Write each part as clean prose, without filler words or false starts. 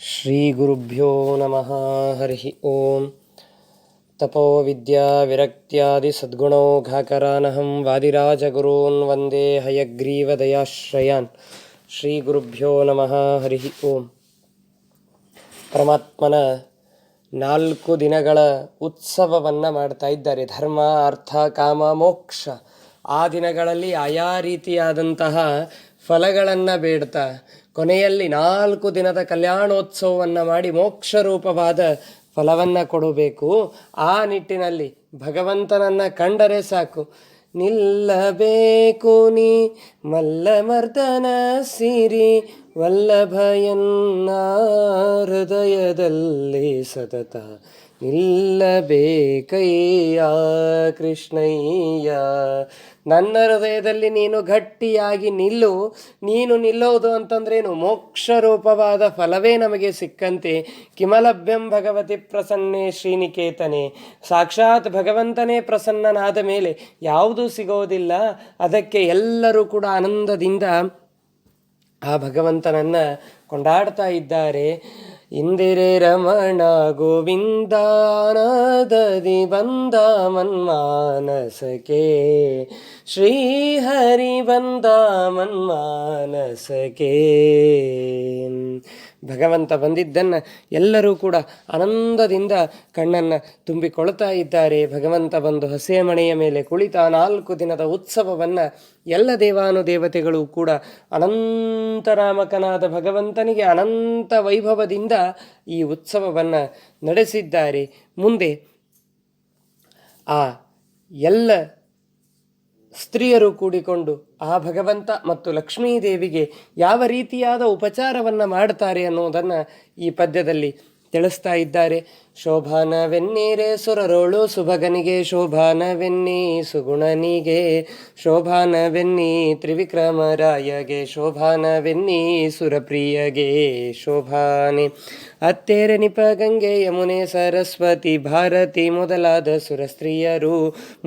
ಶ್ರೀಗುರುಭ್ಯೋ ನಮಃ. ಹರಿ ಓಂ. ತಪೋ ವಿದ್ಯಾ ವಿರಕ್ತ್ಯಾದಿ ಸದ್ಗುಣೌಘಾಕರಾನಹಂ ವಾದಿರಾಜಗುರೂನ್ ವಂದೇ ಹಯಗ್ರೀವದಯಾಶ್ರಯಾನ್. ಶ್ರೀಗುರುಭ್ಯೋ ನಮಃ. ಹರಿ ಓಂ. ಪರಮಾತ್ಮನ 4 ದಿನಗಳ ಉತ್ಸವವನ್ನು ಮಾಡ್ತಾ ಇದ್ದಾರೆ. ಧರ್ಮ, ಅರ್ಥ, ಕಾಮ, ಮೋಕ್ಷ. ಆ ದಿನಗಳಲ್ಲಿ ಆಯಾ ರೀತಿಯಾದಂತಹ ಫಲಗಳನ್ನು ಬೇಡ್ತಾ ಕೊನೆಯಲ್ಲಿ 4 ದಿನದ ಕಲ್ಯಾಣೋತ್ಸವವನ್ನು ಮಾಡಿ ಮೋಕ್ಷ ರೂಪವಾದ ಫಲವನ್ನು ಕೊಡಬೇಕು. ಆ ನಿಟ್ಟಿನಲ್ಲಿ ಭಗವಂತನನ್ನು ಕಂಡರೆ ಸಾಕು, ನಿಲ್ಲಬೇಕು ನೀ ಮಲ್ಲಮರ್ದನ ಸಿರಿ ವಲ್ಲಭಯನ್ನ ಹೃದಯದಲ್ಲಿ ಸತತ ನಿಲ್ಲಬೇಕಯ್ಯ ಕೃಷ್ಣಯ್ಯ. ನನ್ನ ಹೃದಯದಲ್ಲಿ ನೀನು ಗಟ್ಟಿಯಾಗಿ ನಿಲ್ಲು. ನೀನು ನಿಲ್ಲೋದು ಅಂತಂದ್ರೇನು? ಮೋಕ್ಷ ರೂಪವಾದ ಫಲವೇ ನಮಗೆ ಸಿಕ್ಕಂತೆ. ಕಿಮಲಭ್ಯಂ ಭಗವತಿ ಪ್ರಸನ್ನೆ ಶ್ರೀನಿಕೇತನೆ. ಸಾಕ್ಷಾತ್ ಭಗವಂತನೇ ಪ್ರಸನ್ನನಾದ ಮೇಲೆ ಯಾವುದೂ ಸಿಗೋದಿಲ್ಲ. ಅದಕ್ಕೆ ಎಲ್ಲರೂ ಕೂಡ ಆನಂದದಿಂದ ಆ ಭಗವಂತನನ್ನು ಕೊಂಡಾಡ್ತಾ ಇದ್ದಾರೆ. ಇಂದಿರೆ ರಮಣ ಗೋವಿಂದಾನದದಿ ಬಂದ ಮನ್ಮಾನಸಕೆ, ಶ್ರೀಹರಿ ಬಂದ ಮನ್ಮಾನಸಕೆ. ಭಗವಂತ ಬಂದಿದ್ದನ್ನು ಎಲ್ಲರೂ ಕೂಡ ಆನಂದದಿಂದ ಕಣ್ಣನ್ನು ತುಂಬಿಕೊಳ್ತಾ ಇದ್ದಾರೆ. ಭಗವಂತ ಬಂದು ಹಸೆ ಮಣೆಯ ಮೇಲೆ ಕುಳಿತ 4 ದಿನದ ಉತ್ಸವವನ್ನು ಎಲ್ಲ ದೇವಾನುದೇವತೆಗಳು ಕೂಡ ಅನಂತನಾಮಕನಾದ ಭಗವಂತನಿಗೆ ಅನಂತ ವೈಭವದಿಂದ ಈ ಉತ್ಸವವನ್ನು ನಡೆಸಿದ್ದಾರೆ. ಮುಂದೆ ಆ ಎಲ್ಲ ಸ್ತ್ರೀಯರು ಕೂಡಿಕೊಂಡು ಆ ಭಗವಂತ ಮತ್ತು ಲಕ್ಷ್ಮೀದೇವಿಗೆ ಯಾವ ರೀತಿಯಾದ ಉಪಚಾರವನ್ನು ಮಾಡ್ತಾರೆ ಅನ್ನೋದನ್ನು ಈ ಪದ್ಯದಲ್ಲಿ ತಿಳಿಸ್ತಾ ಇದ್ದಾರೆ. ಶೋಭಾನವೆನ್ನೀರೆ ಸುರರೋಳು ಸುಭಗನಿಗೆ, ಶೋಭಾನವೆನ್ನಿ ಸುಗುಣನಿಗೆ, ಶೋಭಾನವೆನ್ನಿ ತ್ರಿವಿಕ್ರಮರಾಯಗೆ, ಶೋಭಾನವೆನ್ನಿ ಸುರಪ್ರಿಯಗೆ ಶೋಭಾನೆ. ಅತ್ತೇರೆ ನಿಪ ಗಂಗೆ ಯಮುನೆ ಸರಸ್ವತಿ ಭಾರತಿ ಮೊದಲಾದ ಸುರಸ್ತ್ರೀಯರು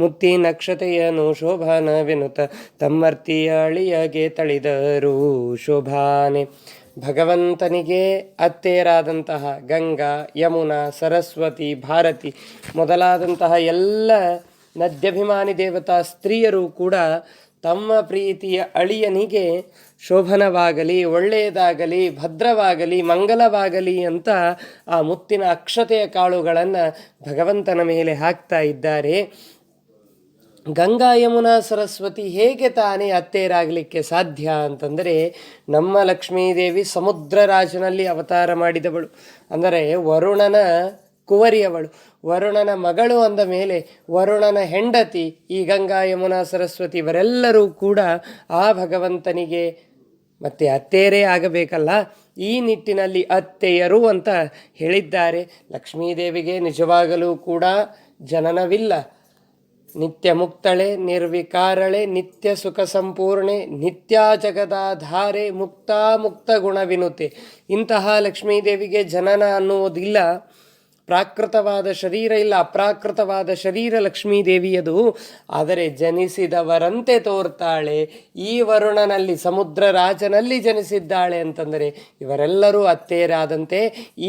ಮುತ್ತಿ ನಕ್ಷತೆಯನು ಶೋಭಾನವೆನುತ ತಮ್ಮರ್ತಿಯ ಅಳಿಯಗೆ ತಳಿದರು ಶೋಭಾನೆ. ಭಗವಂತನಿಗೆ ಅತ್ತೇರಾದಂತಹ ಗಂಗಾ, ಯಮುನಾ, ಸರಸ್ವತಿ, ಭಾರತಿ ಮೊದಲಾದಂತಹ ಎಲ್ಲ ನದ್ಯಭಿಮಾನಿ ದೇವತಾ ಸ್ತ್ರೀಯರು ಕೂಡ ತಮ್ಮ ಪ್ರೀತಿಯ ಅಳಿಯನಿಗೆ ಶೋಭನವಾಗಲಿ, ಒಳ್ಳೆಯದಾಗಲಿ, ಭದ್ರವಾಗಲಿ, ಮಂಗಲವಾಗಲಿ ಅಂತ ಆ ಮುತ್ತಿನ ಅಕ್ಷತೆಯ ಕಾಳುಗಳನ್ನು ಭಗವಂತನ ಮೇಲೆ ಹಾಕ್ತಾ ಇದ್ದಾರೆ. ಗಂಗಾ, ಯಮುನಾ, ಸರಸ್ವತಿ ಹೇಗೆ ತಾನೇ ಅತ್ತೇರಾಗಲಿಕ್ಕೆ ಸಾಧ್ಯ ಅಂತಂದರೆ, ನಮ್ಮ ಲಕ್ಷ್ಮೀದೇವಿ ಸಮುದ್ರರಾಜನಲ್ಲಿ ಅವತಾರ ಮಾಡಿದವಳು. ಅಂದರೆ ವರುಣನ ಕುವರಿಯವಳು, ವರುಣನ ಮಗಳು ಅಂದ ಮೇಲೆ ವರುಣನ ಹೆಂಡತಿ ಈ ಗಂಗಾ, ಯಮುನಾ, ಸರಸ್ವತಿ ಇವರೆಲ್ಲರೂ ಕೂಡ ಆ ಭಗವಂತನಿಗೆ ಮತ್ತೆ ಅತ್ತೇರೇ ಆಗಬೇಕಲ್ಲ. ಈ ನಿಟ್ಟಿನಲ್ಲಿ ಅತ್ತೆಯರು ಅಂತ ಹೇಳಿದ್ದಾರೆ. ಲಕ್ಷ್ಮೀದೇವಿಗೆ ನಿಜವಾಗಲೂ ಕೂಡ ಜನನವಿಲ್ಲ. ನಿತ್ಯ ಮುಕ್ತಳೆ ನಿರ್ವಿಕಾರಳೆ ನಿತ್ಯ ಸುಖ ಸಂಪೂರ್ಣೆ ನಿತ್ಯ ಜಗದಾಧಾರೆ ಮುಕ್ತ ಮುಕ್ತ ಗುಣವಿನುತೆ. ಇಂತಹ ಲಕ್ಷ್ಮೀದೇವಿಗೆ ಜನನ ಅನ್ನುವುದಿಲ್ಲ. ಪ್ರಾಕೃತವಾದ ಶರೀರ ಇಲ್ಲ, ಅಪ್ರಾಕೃತವಾದ ಶರೀರ ಲಕ್ಷ್ಮೀದೇವಿಯದು. ಆದರೆ ಜನಿಸಿದವರಂತೆ ತೋರ್ತಾಳೆ. ಈ ವರುಣನಲ್ಲಿ, ಸಮುದ್ರ ರಾಜನಲ್ಲಿ ಜನಿಸಿದ್ದಾಳೆ ಅಂತಂದರೆ ಇವರೆಲ್ಲರೂ ಅತ್ತೇರಾದಂತೆ.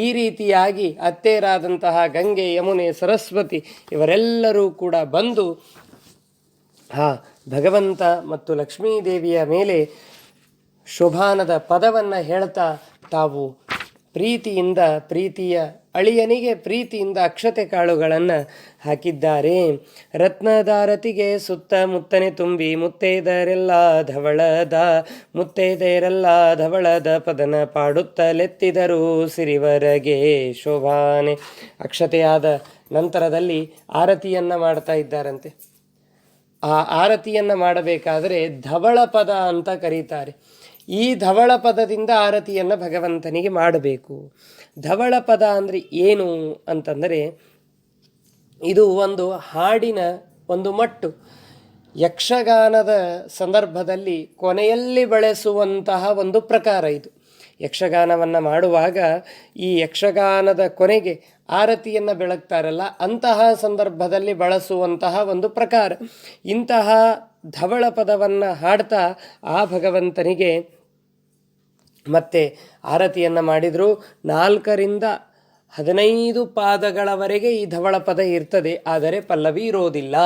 ಈ ರೀತಿಯಾಗಿ ಅತ್ತೇರಾದಂತಹ ಗಂಗೆ, ಯಮುನೆ, ಸರಸ್ವತಿ ಇವರೆಲ್ಲರೂ ಕೂಡ ಬಂದು ಭಗವಂತ ಮತ್ತು ಲಕ್ಷ್ಮೀದೇವಿಯ ಮೇಲೆ ಶೋಭಾನದ ಪದವನ್ನು ಹೇಳ್ತಾ ತಾವು ಪ್ರೀತಿಯಿಂದ ಪ್ರೀತಿಯ ಅಳಿಯನಿಗೆ ಪ್ರೀತಿಯಿಂದ ಅಕ್ಷತೆ ಕಾಳುಗಳನ್ನು ಹಾಕಿದ್ದಾರೆ. ರತ್ನದಾರತಿಗೆ ಸುತ್ತಮುತ್ತನೆ ತುಂಬಿ ಮುತ್ತೈದರೆಲ್ಲ ಧವಳದ ಮುತ್ತೈದೆಯರೆಲ್ಲ ಧವಳದ ಪದನ ಪಾಡುತ್ತಲೆತ್ತಿದರು ಸಿರಿವರಗೆ ಶೋಭಾನೆ. ಅಕ್ಷತೆಯಾದ ನಂತರದಲ್ಲಿ ಆರತಿಯನ್ನು ಮಾಡ್ತಾ ಇದ್ದಾರಂತೆ. ಆ ಆರತಿಯನ್ನು ಮಾಡಬೇಕಾದರೆ ಧವಳ ಪದ ಅಂತ ಕರೀತಾರೆ. ಈ ಧವಳ ಪದದಿಂದ ಆರತಿಯನ್ನು ಭಗವಂತನಿಗೆ ಮಾಡಬೇಕು. ಧವಳ ಪದ ಅಂದರೆ ಏನು ಅಂತಂದರೆ, ಇದು ಒಂದು ಹಾಡಿನ ಒಂದು ಮಟ್ಟು. ಯಕ್ಷಗಾನದ ಸಂದರ್ಭದಲ್ಲಿ ಕೊನೆಯಲ್ಲಿ ಬಳಸುವಂತಹ ಒಂದು ಪ್ರಕಾರ ಇದು. ಯಕ್ಷಗಾನವನ್ನು ಮಾಡುವಾಗ ಈ ಯಕ್ಷಗಾನದ ಕೊನೆಗೆ ಆರತಿಯನ್ನು ಬೆಳಗ್ತಾರಲ್ಲ, ಅಂತಹ ಸಂದರ್ಭದಲ್ಲಿ ಬಳಸುವಂತಹ ಒಂದು ಪ್ರಕಾರ. ಇಂತಹ ಧವಳ ಪದವನ್ನು ಹಾಡ್ತಾ ಆ ಭಗವಂತನಿಗೆ ಮತ್ತು ಆರತಿಯನ್ನು ಮಾಡಿದರು. 4 ರಿಂದ 15 ಪಾದಗಳವರೆಗೆ ಈ ಧವಳ ಪದ ಇರ್ತದೆ, ಆದರೆ ಪಲ್ಲವಿ ಇರೋದಿಲ್ಲ.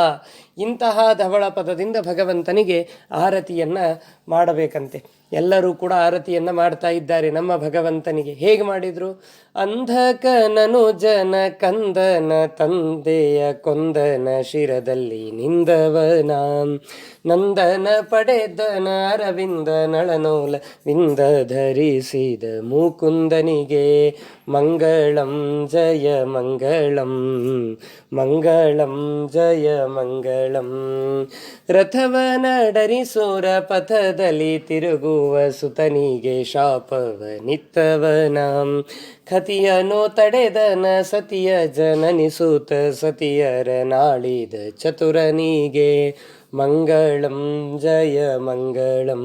ಇಂತಹ ಧವಳ ಪದದಿಂದ ಭಗವಂತನಿಗೆ ಆರತಿಯನ್ನು ಮಾಡಬೇಕಂತೆ. ಎಲ್ಲರೂ ಕೂಡ ಆರತಿಯನ್ನು ಮಾಡ್ತಾ ಇದ್ದಾರೆ ನಮ್ಮ ಭಗವಂತನಿಗೆ. ಹೇಗೆ ಮಾಡಿದರು? ಅಂಧಕನನು ಜನ ಕಂದನ ತಂದೆಯ ಕೊಂದನ ಶಿರದಲ್ಲಿ ನಿಂದವನ ನಂದನ ಪಡೆದನ ಅರವಿಂದ ನಳನೋಲ ವಿಂದ ಧರಿಸಿದ ಮುಕುಂದನಿಗೆ ಮಂಗಳಂ ಜಯ ಮಂಗಳಂ ಮಂಗಳಂ ಜಯ ಮಂಗಳಂ. ರಥವನಡರಿಸೋರ ಪಥದಲ್ಲಿ ತಿರುಗುವ ಸುತನಿಗೆ ಶಾಪವನಿತ್ತವನ ಖತಿಯನು ತಡೆದನ ಸತಿಯ ಜನನಿಸುತ್ತ ಸತಿಯರ ನಾಳಿದ ಚತುರನಿಗೆ ಮಂಗಳಂ ಜಯ ಮಂಗಳಂ.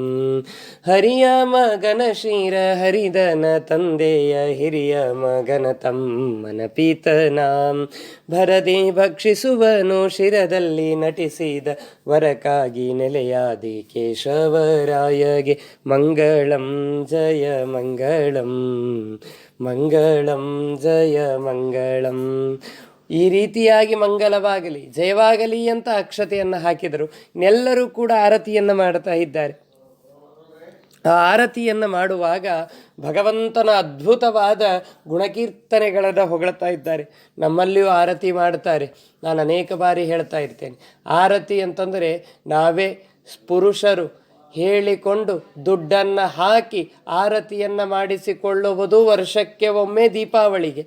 ಹರಿಯ ಮಗನ ಶಿರ ಹರಿದನ ತಂದೆಯ ಹಿರಿಯ ಮಗನ ತಮ್ಮನ ಪೀತನ ಭರದಿ ಭಕ್ಷಿಸುವನು ಶಿರದಲ್ಲಿ ನಟಿಸಿದ ವರಕ್ಕಾಗಿ ನೆಲೆಯಾದಿ ಕೇಶವರಾಯಗೆ ಮಂಗಳಂ ಜಯ ಮಂಗಳಂ ಮಂಗಳಂ ಜಯ ಮಂಗಳಂ. ಈ ರೀತಿಯಾಗಿ ಮಂಗಲವಾಗಲಿ ಜಯವಾಗಲಿ ಅಂತ ಅಕ್ಷತೆಯನ್ನು ಹಾಕಿದರು. ಇನ್ನೆಲ್ಲರೂ ಕೂಡ ಆರತಿಯನ್ನು ಮಾಡ್ತಾ ಇದ್ದಾರೆ. ಆ ಆರತಿಯನ್ನು ಮಾಡುವಾಗ ಭಗವಂತನ ಅದ್ಭುತವಾದ ಗುಣಕೀರ್ತನೆಗಳನ್ನು ಹೊಗಳ್ತಾ ಇದ್ದಾರೆ. ನಮ್ಮಲ್ಲಿಯೂ ಆರತಿ ಮಾಡ್ತಾರೆ. ನಾನು ಅನೇಕ ಬಾರಿ ಹೇಳ್ತಾ ಇರ್ತೇನೆ, ಆರತಿ ಅಂತಂದರೆ ನಾವೇ ಪುರುಷರು ಹೇಳಿಕೊಂಡು ದುಡ್ಡನ್ನು ಹಾಕಿ ಆರತಿಯನ್ನು ಮಾಡಿಸಿಕೊಳ್ಳುವುದು ವರ್ಷಕ್ಕೆ ಒಮ್ಮೆ ದೀಪಾವಳಿಗೆ.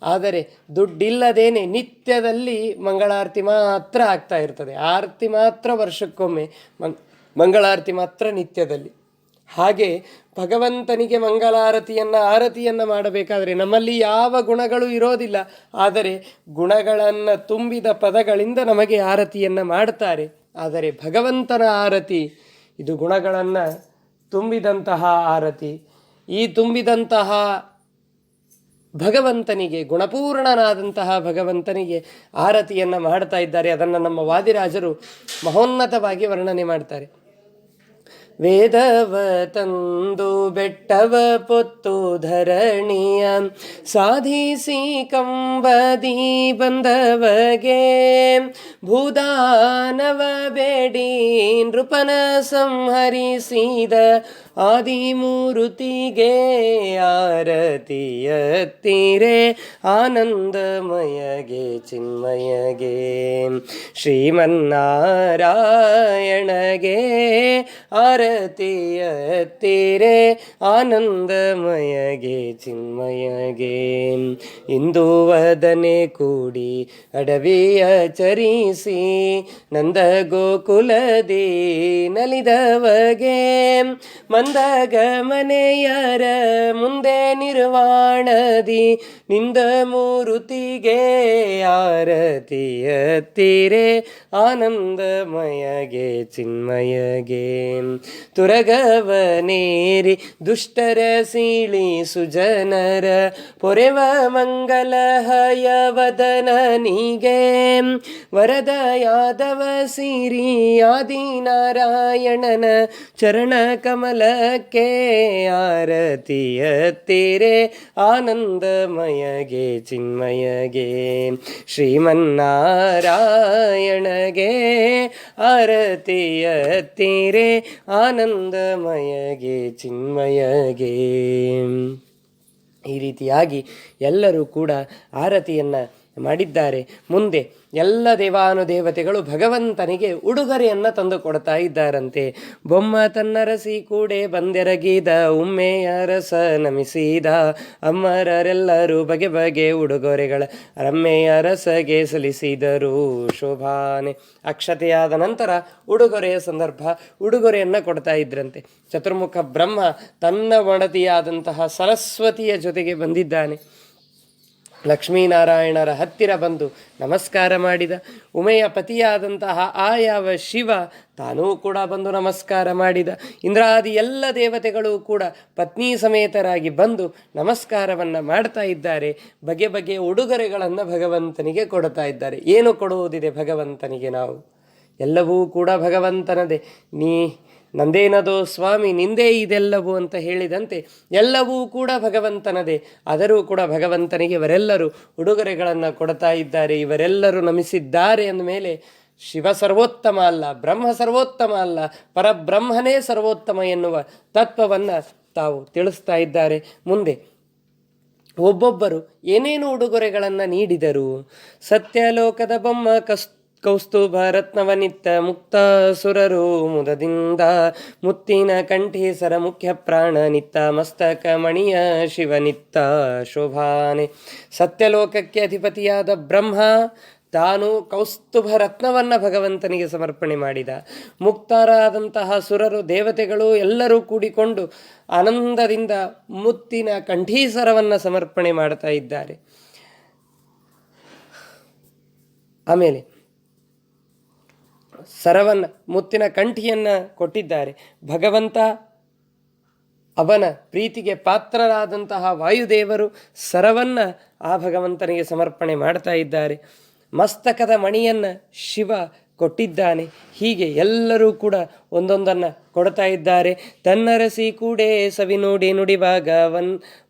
ಆದರೆ ದುಡ್ಡಿಲ್ಲದೇನೆ ನಿತ್ಯದಲ್ಲಿ ಮಂಗಳಾರತಿ ಮಾತ್ರ ಆಗ್ತಾ ಇರ್ತದೆ. ಆರತಿ ಮಾತ್ರ ವರ್ಷಕ್ಕೊಮ್ಮೆ, ಮಂಗಳಾರತಿ ಮಾತ್ರ ನಿತ್ಯದಲ್ಲಿ. ಹಾಗೆ ಭಗವಂತನಿಗೆ ಆರತಿಯನ್ನು ಮಾಡಬೇಕಾದರೆ ನಮ್ಮಲ್ಲಿ ಯಾವ ಗುಣಗಳು ಇರೋದಿಲ್ಲ, ಆದರೆ ಗುಣಗಳನ್ನು ತುಂಬಿದ ಪದಗಳಿಂದ ನಮಗೆ ಆರತಿಯನ್ನು ಮಾಡ್ತಾರೆ. ಆದರೆ ಭಗವಂತನ ಆರತಿ ಇದು ಗುಣಗಳನ್ನು ತುಂಬಿದಂತಹ ಆರತಿ. ಈ ತುಂಬಿದಂತಹ ಭಗವಂತನಿಗೆ, ಗುಣಪೂರ್ಣನಾದಂತಹ ಭಗವಂತನಿಗೆ ಆರತಿಯನ್ನು ಮಾಡ್ತಾ ಇದ್ದಾರೆ. ಅದನ್ನು ನಮ್ಮ ವಾದಿರಾಜರು ಮಹೋನ್ನತವಾಗಿ ವರ್ಣನೆ ಮಾಡ್ತಾರೆ. ವೇದವ ತಂದು ಬೆಟ್ಟವ ಪೊತ್ತು ಧರಣಿಯ ಸಾಧಿಸಿ ಕಂಬದಿ ಬಂದವಗೆ ಭೂದಾನವ ಬೇಡಿ ನೃಪನ ಸಂಹರಿಸಿದ ಆದಿಮೂರುತಿಗೆ ಆರತಿಯತ್ತೀರೆ ಆನಂದಮಯಗೆ ಚಿನ್ಮಯಗೆ ಶ್ರೀಮನ್ನಾರಾಯಣಗೆ ಆರತಿಯತ್ತೀರೆ ಆನಂದಮಯಗೆ ಚಿನ್ಮಯಗೆ. ಇಂದು ವದನೆ ಕೂಡಿ ಅಡವಿಯ ಚರಿಸಿ ನಂದ ಗೋಕುಲದಿ ನಲಿದವಗೆ ಮಂದಗಮನೆಯರ ಮುಂದೆ ನಿರ್ವಾಣದಿ ನಿಂದ ಮೂರುತಿಗೆ ಆರತಿಯತ್ತೀರೆ ಆನಂದಮಯಗೆ ಚಿನ್ಮಯಗೆ. ತುರಗವನೇರಿ ದುಷ್ಟರ ಸೀಳಿ ಸುಜನರ ಪೊರೆವ ಮಂಗಲ ಹಯವದನನಿಗೆ ವರದ ಯಾದವ ಸಿರಿ ಆದಿನಾರಾಯಣನ ಚರಣ ಕಮಲಕ್ಕೆ ಆರತಿಯತ್ತೀರೆ ಆನಂದಮಯಗೆ ಚಿನ್ಮಯಗೆ. ಶ್ರೀಮನ್ನಾರಾಯಣಗೆ ಆರತಿಯತ್ತೀರೆ ಆನಂದಮಯಗೆ ಚಿನ್ಮಯಗೆ. ಈ ರೀತಿಯಾಗಿ ಎಲ್ಲರೂ ಕೂಡ ಆರತಿಯನ್ನು ಮಾಡಿದ್ದಾರೆ. ಮುಂದೆ ಎಲ್ಲ ದೇವಾನುದೇವತೆಗಳು ಭಗವಂತನಿಗೆ ಉಡುಗೊರೆಯನ್ನು ತಂದು ಕೊಡ್ತಾ ಇದ್ದಾರಂತೆ. ಬೊಮ್ಮ ತನ್ನರಸಿ ಕೂಡೆ ಬಂದೆರಗಿದ ಉಮ್ಮೆಯ ರಸ ನಮಿಸಿದ ಅಮ್ಮರರೆಲ್ಲರೂ ಬಗೆ ಬಗೆ ಉಡುಗೊರೆಗಳ ರಮ್ಮೆಯ ರಸಗೆ ಸಲ್ಲಿಸಿದರು ಶೋಭಾನೆ. ಅಕ್ಷತೆಯಾದ ನಂತರ ಉಡುಗೊರೆಯ ಸಂದರ್ಭ, ಉಡುಗೊರೆಯನ್ನು ಕೊಡ್ತಾ ಇದ್ರಂತೆ. ಚತುರ್ಮುಖ ಬ್ರಹ್ಮ ತನ್ನ ಒಡತಿಯಾದಂತಹ ಸರಸ್ವತಿಯ ಜೊತೆಗೆ ಬಂದಿದ್ದಾನೆ. ಲಕ್ಷ್ಮೀನಾರಾಯಣರ ಹತ್ತಿರ ಬಂದು ನಮಸ್ಕಾರ ಮಾಡಿದ. ಉಮೆಯ ಪತಿಯಾದಂತಹ ಯಾವ ಶಿವ ತಾನೂ ಕೂಡ ಬಂದು ನಮಸ್ಕಾರ ಮಾಡಿದ. ಇಂದ್ರಾದಿ ಎಲ್ಲ ದೇವತೆಗಳು ಕೂಡ ಪತ್ನಿ ಸಮೇತರಾಗಿ ಬಂದು ನಮಸ್ಕಾರವನ್ನು ಮಾಡ್ತಾ ಇದ್ದಾರೆ. ಬಗೆ ಬಗೆಯ ಉಡುಗೊರೆಗಳನ್ನು ಭಗವಂತನಿಗೆ ಕೊಡ್ತಾ ಇದ್ದಾರೆ. ಏನು ಕೊಡುವುದಿದೆ ಭಗವಂತನಿಗೆ? ನಾವು ಎಲ್ಲವೂ ಕೂಡ ಭಗವಂತನದೇ. ನಂದೇನದೋ ಸ್ವಾಮಿ ನಿಂದೇ ಇದೆಲ್ಲವೂ ಅಂತ ಹೇಳಿದಂತೆ ಎಲ್ಲವೂ ಕೂಡ ಭಗವಂತನದೇ. ಆದರೂ ಕೂಡ ಭಗವಂತನಿಗೆ ಇವರೆಲ್ಲರೂ ಉಡುಗೊರೆಗಳನ್ನು ಕೊಡ್ತಾ ಇದ್ದಾರೆ, ಇವರೆಲ್ಲರೂ ನಮಿಸಿದ್ದಾರೆ ಅಂದಮೇಲೆ ಶಿವ ಸರ್ವೋತ್ತಮ ಅಲ್ಲ, ಬ್ರಹ್ಮ ಸರ್ವೋತ್ತಮ ಅಲ್ಲ, ಪರಬ್ರಹ್ಮನೇ ಸರ್ವೋತ್ತಮ ಎನ್ನುವ ತತ್ವವನ್ನು ತಾವು ತಿಳಿಸ್ತಾ ಇದ್ದಾರೆ. ಮುಂದೆ ಒಬ್ಬೊಬ್ಬರು ಏನೇನು ಉಡುಗೊರೆಗಳನ್ನು ನೀಡಿದರು. ಸತ್ಯಲೋಕದ ಬೊಮ್ಮ ಕೌಸ್ತುಭ ರತ್ನವನಿತ್ತ ಮುಕ್ತಾಸುರರು ಮುದದಿಂದ ಮುತ್ತಿನ ಕಂಠೀಸರ ಮುಖ್ಯ ಪ್ರಾಣ ನಿತ್ತ ಮಸ್ತಕ ಮಣಿಯ ಶಿವನಿತ್ತ ಶೋಭಾನೆ. ಸತ್ಯಲೋಕಕ್ಕೆ ಅಧಿಪತಿಯಾದ ಬ್ರಹ್ಮ ತಾನು ಕೌಸ್ತುಭ ರತ್ನವನ್ನು ಭಗವಂತನಿಗೆ ಸಮರ್ಪಣೆ ಮಾಡಿದ. ಮುಕ್ತರಾದಂತಹ ಸುರರು ದೇವತೆಗಳು ಎಲ್ಲರೂ ಕೂಡಿಕೊಂಡು ಆನಂದದಿಂದ ಮುತ್ತಿನ ಕಂಠೀಸರವನ್ನು ಸಮರ್ಪಣೆ ಮಾಡ್ತಾ ಇದ್ದಾರೆ. ಆಮೇಲೆ ಸರವನ್ನು ಮುತ್ತಿನ ಕಂಠಿಯನ್ನು ಕೊಟ್ಟಿದ್ದಾರೆ. ಭಗವಂತ ಅವನ ಪ್ರೀತಿಗೆ ಪಾತ್ರರಾದಂತಹ ವಾಯುದೇವರು ಸರವನ್ನು ಆ ಭಗವಂತನಿಗೆ ಸಮರ್ಪಣೆ ಮಾಡ್ತಾ ಇದ್ದಾರೆ. ಮಸ್ತಕದ ಮಣಿಯನ್ನು ಶಿವ ಕೊಟ್ಟಿದ್ದಾನೆ. ಹೀಗೆ ಎಲ್ಲರೂ ಕೂಡ ಒಂದೊಂದನ್ನು ಕೊಡ್ತಾ ಇದ್ದಾರೆ. ತನ್ನರಸಿ ಕೂಡೆ ಸವಿ ನೋಡಿ ನುಡಿವಾಗ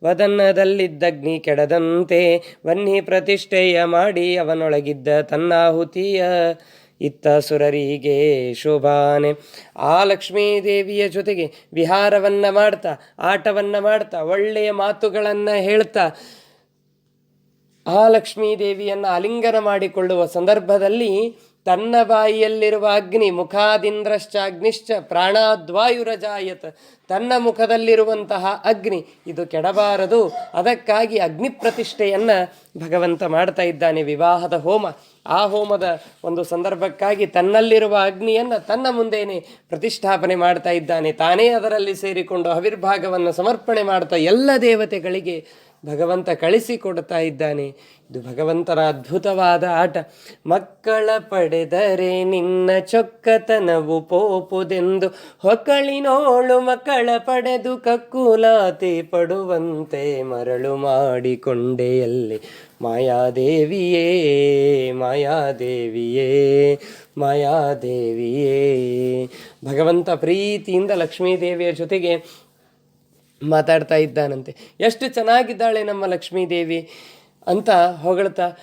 ವದನ್ನದಲ್ಲಿದ್ದಗ್ನಿ ಕೆಡದಂತೆ ವನ್ನಿ ಪ್ರತಿಷ್ಠೆಯ ಮಾಡಿ ಅವನೊಳಗಿದ್ದ ತನ್ನಾಹುತಿಯ ಇತ್ತ ಸುರರಿಗೆ ಶೋಭಾನೆ. ಆ ಲಕ್ಷ್ಮೀದೇವಿಯ ಜೊತೆಗೆ ವಿಹಾರವನ್ನು ಮಾಡ್ತಾ, ಆಟವನ್ನು ಮಾಡ್ತಾ, ಒಳ್ಳೆಯ ಮಾತುಗಳನ್ನು ಹೇಳ್ತಾ ಆ ಲಕ್ಷ್ಮೀದೇವಿಯನ್ನು ಆಲಿಂಗನ ಮಾಡಿಕೊಳ್ಳುವ ಸಂದರ್ಭದಲ್ಲಿ ತನ್ನ ಬಾಯಿಯಲ್ಲಿರುವ ಅಗ್ನಿ ಮುಖಾದಿಂದ್ರಶ್ಚಾಗ್ನಿಶ್ಚ ಪ್ರಾಣಾದ್ವಾಯುರಜಾಯತ್, ತನ್ನ ಮುಖದಲ್ಲಿರುವಂತಹ ಅಗ್ನಿ ಇದು ಕೆಡಬಾರದು, ಅದಕ್ಕಾಗಿ ಅಗ್ನಿ ಪ್ರತಿಷ್ಠೆಯನ್ನು ಭಗವಂತ ಮಾಡ್ತಾ ಇದ್ದಾನೆ. ವಿವಾಹದ ಹೋಮ, ಆ ಹೋಮದ ಒಂದು ಸಂದರ್ಭಕ್ಕಾಗಿ ತನ್ನಲ್ಲಿರುವ ಅಗ್ನಿಯನ್ನು ತನ್ನ ಮುಂದೇನೆ ಪ್ರತಿಷ್ಠಾಪನೆ ಮಾಡ್ತಾ ಇದ್ದಾನೆ. ತಾನೇ ಅದರಲ್ಲಿ ಸೇರಿಕೊಂಡು ಆವಿರ್ಭಾಗವನ್ನು ಸಮರ್ಪಣೆ ಮಾಡ್ತಾ ಎಲ್ಲ ದೇವತೆಗಳಿಗೆ ಭಗವಂತ ಕಳಿಸಿಕೊಡ್ತಾ ಇದ್ದಾನೆ. ಇದು ಭಗವಂತನ ಅದ್ಭುತವಾದ ಆಟ. ಮಕ್ಕಳ ಪಡೆದರೆ ನಿನ್ನ ಚೊಕ್ಕತನವು ಪೋಪುದೆಂದು ಹೊಕ್ಕಳಿನೋಳು ಮಕ್ಕಳ ಪಡೆದು ಕಕ್ಕುಲಾತಿ ಪಡುವಂತೆ ಮರಳು ಮಾಡಿಕೊಂಡೆಯಲ್ಲಿ ಮಾಯಾದೇವಿಯೇ ಮಾಯಾದೇವಿಯೇ ಮಾಯಾದೇವಿಯೇ. ಭಗವಂತ ಪ್ರೀತಿಯಿಂದ ಲಕ್ಷ್ಮೀದೇವಿಯ ಜೊತೆಗೆ ಮಾತಾಡ್ತಾ ಇದ್ದಾನಂತೆ. ಎಷ್ಟು ಚೆನ್ನಾಗಿದ್ದಾಳೆ ನಮ್ಮ ಲಕ್ಷ್ಮೀದೇವಿ ಅಂತ ಹೊಗಳ್ತಾ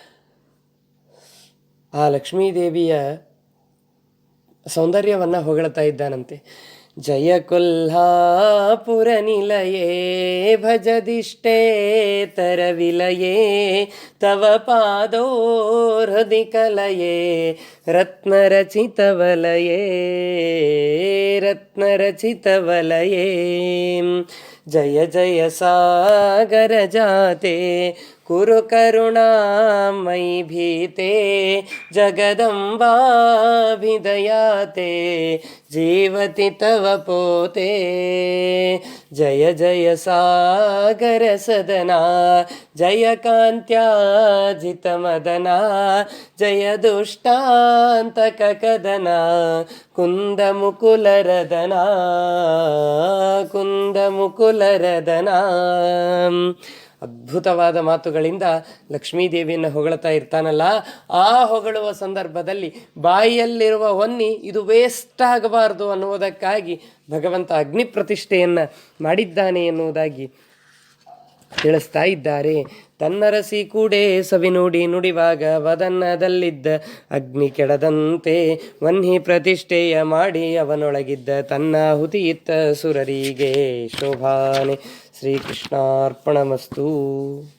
ಆ ಲಕ್ಷ್ಮೀದೇವಿಯ ಸೌಂದರ್ಯವನ್ನು ಹೊಗಳ್ತಾ ಇದ್ದಾನಂತೆ. ಜಯ ಕೊಲ್ಹಾಪುರ ನಿಲಯೇ ಭಜದಿಷ್ಟೇ ತರವಿಲಯೇ ತವ ಪಾದೋ ಹೃದಿ ಕಲಯೇ ರತ್ನರಚಿತವಲಯೇ ರತ್ನರಚಿತವಲಯೇ. ಜಯ ಜಯ ಸಾಗರ ಜಾತೆ ಕುರು ಕರುಣಾಮಯಿ ಭೀತೆ ಜಗದಂಬಾಭಿದಯಾತೆ ಜೀವತಿ ತವ ಪೋತೆ. ಜಯ ಜಯ ಸಾಗರ ಸದನಾ ಜಯ ಕಾಂತ್ಯಾಜಿತ ಮದನ ಜಯ ದುಷ್ಟಾಂತಕ ಕದನ ಕುಂದ ಮುಕುಲರದನ ಕುಂದ ಮುಕುಲರದನ. ಅದ್ಭುತವಾದ ಮಾತುಗಳಿಂದ ಲಕ್ಷ್ಮೀದೇವಿಯನ್ನು ಹೊಗಳ್ತಾ ಇರ್ತಾನಲ್ಲ, ಆ ಹೊಗಳುವ ಸಂದರ್ಭದಲ್ಲಿ ಬಾಯಿಯಲ್ಲಿರುವ ಹೊನ್ನಿ ಇದು ವೇಸ್ಟ್ ಆಗಬಾರ್ದು ಅನ್ನುವುದಕ್ಕಾಗಿ ಭಗವಂತ ಅಗ್ನಿ ಪ್ರತಿಷ್ಠೆಯನ್ನು ಮಾಡಿದ್ದಾನೆ ಎನ್ನುವುದಾಗಿ ತಿಳಿಸ್ತಾ ಇದ್ದಾರೆ. ತನ್ನರಸಿ ಕೂಡೆ ಸವಿ ನೋಡಿ ನುಡಿವಾಗ ವದನ್ನದಲ್ಲಿದ್ದ ಅಗ್ನಿ ಕೆಡದಂತೆ ವನ್ಹಿ ಪ್ರತಿಷ್ಠೆಯ ಮಾಡಿ ಅವನೊಳಗಿದ್ದ ತನ್ನಾಹುತಿ ಇತ್ತ ಸುರರಿಗೆ ಶೋಭಾನೆ. ಶ್ರೀಕೃಷ್ಣಾರ್ಪಣಮಸ್ತು.